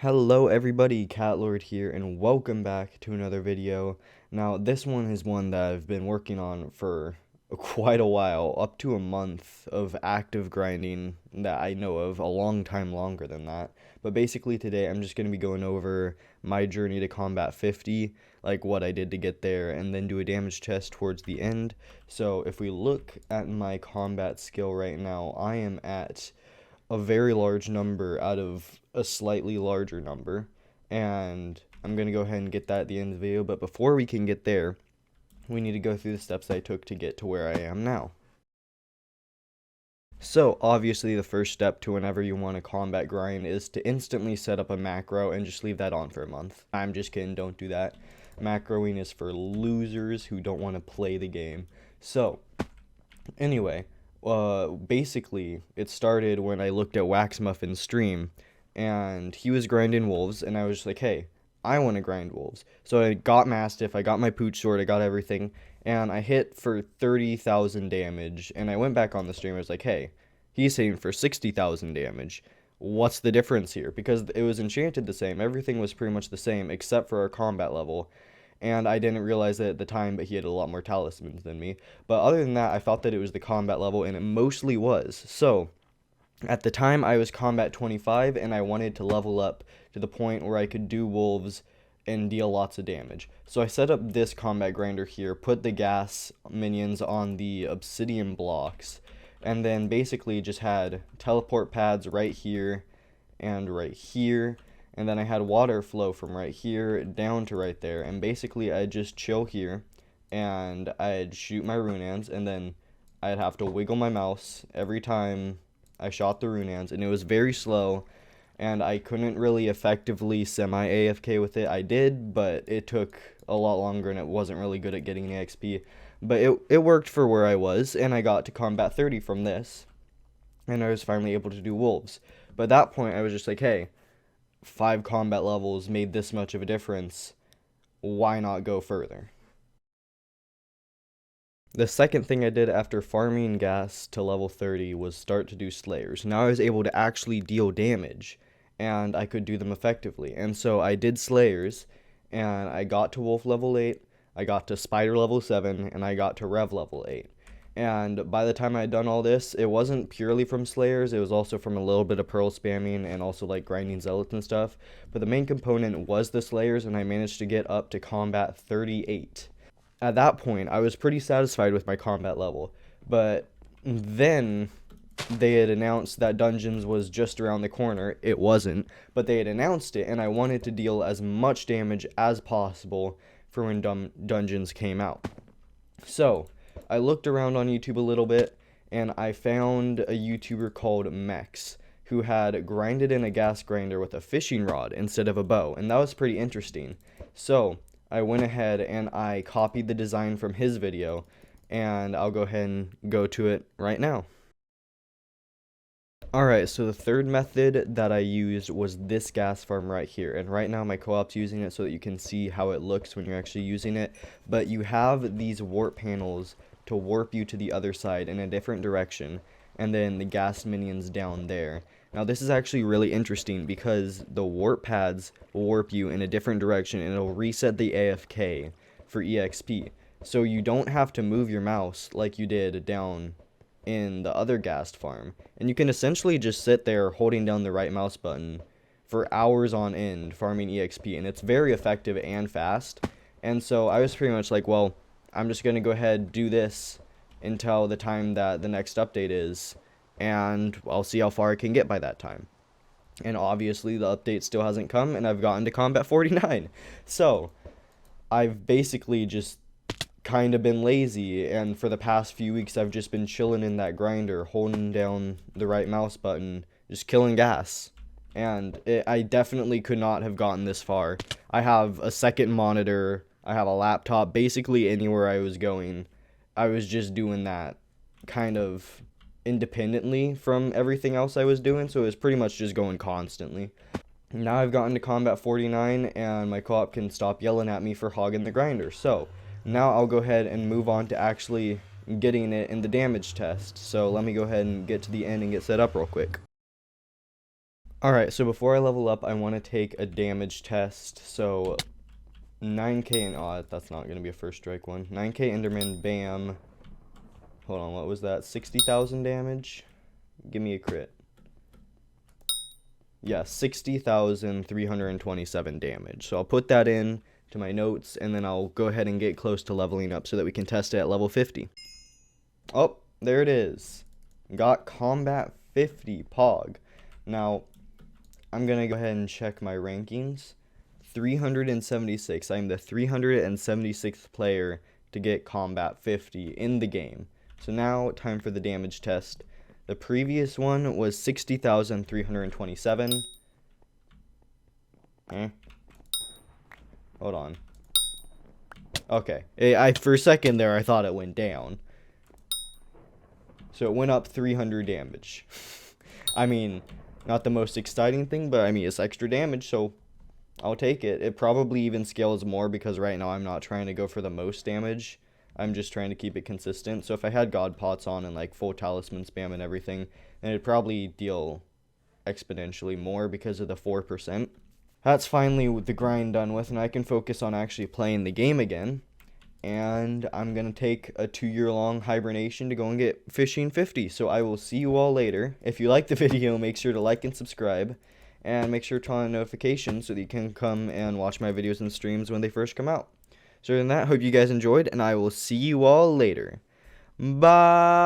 Hello everybody, Catlord here, and welcome back to another video. Now, this one is one that I've been working on for quite a while, up to a month of active grinding that I know of, a long time longer than that. But basically today I'm just going to be going over my journey to combat 50, like what I did to get there, and then do a damage test towards the end. So if we look at my combat skill right now, I am at a very large number out of a slightly larger number, and I'm going to go ahead and get that at the end of the video. But before we can get there, we need to go through the steps I took to get to where I am now. So obviously the first step to whenever you want to combat grind is to instantly set up a macro and just leave that on for a month. I'm just kidding, don't do that. Macroing is for losers who don't want to play the game. So anyway, basically, it started when I looked at Wax Muffin's stream, and he was grinding wolves, and I was just like, hey, I want to grind wolves. So I got Mastiff, I got my Pooch Sword, I got everything, and I hit for 30,000 damage, and I went back on the stream, I was like, hey, he's hitting for 60,000 damage. What's the difference here? Because it was enchanted the same, everything was pretty much the same, except for our combat level. And I didn't realize it at the time, but he had a lot more talismans than me. But other than that, I thought that it was the combat level, and it mostly was. So, at the time, I was combat 25, and I wanted to level up to the point where I could do wolves and deal lots of damage. So I set up this combat grinder here, put the gas minions on the obsidian blocks, and then basically just had teleport pads right here and right here. And then I had water flow from right here down to right there, and basically I'd just chill here, and I'd shoot my Runaands, and then I'd have to wiggle my mouse every time I shot the Runaands, and it was very slow, and I couldn't really effectively semi-AFK with it. I did, but it took a lot longer, and it wasn't really good at getting the XP, but it worked for where I was, and I got to combat 30 from this, and I was finally able to do wolves. But at that point, I was just like, hey, 5 combat levels made this much of a difference, why not go further? The second thing I did after farming gas to level 30 was start to do slayers. Now I was able to actually deal damage, and I could do them effectively. And so I did slayers, and I got to wolf level 8, I got to spider level 7, and I got to rev level 8. And by the time I had done all this, it wasn't purely from slayers, it was also from a little bit of pearl spamming and also like grinding zealots and stuff. But the main component was the slayers, and I managed to get up to combat 38. At that point, I was pretty satisfied with my combat level. But then they had announced that dungeons was just around the corner. It wasn't, but they had announced it, and I wanted to deal as much damage as possible for when dungeons came out. So I looked around on YouTube a little bit, and I found a YouTuber called Mex, who had grinded in a gas grinder with a fishing rod instead of a bow, and that was pretty interesting. So I went ahead and I copied the design from his video, and I'll go ahead and go to it right now. Alright, so the third method that I used was this gas farm right here, and right now my co-op's using it so that you can see how it looks when you're actually using it. But you have these warp panels to warp you to the other side in a different direction, and then the gas minions down there. Now this is actually really interesting because the warp pads will warp you in a different direction, and it'll reset the AFK for EXP. So you don't have to move your mouse like you did down in the other gas farm, and you can essentially just sit there holding down the right mouse button for hours on end farming EXP, and it's very effective and fast. And so I was pretty much like, well, I'm just gonna go ahead and do this until the time that the next update is, and I'll see how far I can get by that time. And obviously the update still hasn't come, and I've gotten to combat 49. So I've basically just kind of been lazy, and for the past few weeks I've just been chilling in that grinder, holding down the right mouse button, just killing gas. And I definitely could not have gotten this far. I have a second monitor, I have a laptop, basically anywhere I was going, I was just doing that kind of independently from everything else I was doing, so it was pretty much just going constantly. Now I've gotten to combat 49, and my co-op can stop yelling at me for hogging the grinder. So now I'll go ahead and move on to actually getting it in the damage test. So let me go ahead and get to the end and get set up real quick. Alright, so before I level up, I want to take a damage test. So 9k and that's not going to be a first strike one. 9k Enderman, bam. Hold on, what was that? 60,000 damage? Give me a crit. Yeah, 60,327 damage. So I'll put that in to my notes, and then I'll go ahead and get close to leveling up so that we can test it at level 50. Oh, there it is. Got combat 50 Pog. Now, I'm going to go ahead and check my rankings. 376. I'm the 376th player to get combat 50 in the game. So now, time for the damage test. The previous one was 60,327. Hold on. Okay. For a second there, I thought it went down. So it went up 300 damage. I mean, not the most exciting thing, but I mean, it's extra damage, so I'll take it. It probably even scales more because right now I'm not trying to go for the most damage. I'm just trying to keep it consistent. So if I had God Pots on and like full talisman spam and everything, then it'd probably deal exponentially more because of the 4%. That's finally the grind done with, and I can focus on actually playing the game again. And I'm going to take a 2-year-long hibernation to go and get fishing 50. So I will see you all later. If you like the video, make sure to like and subscribe. And make sure to turn on notifications so that you can come and watch my videos and streams when they first come out. So other than that, hope you guys enjoyed, and I will see you all later. Bye!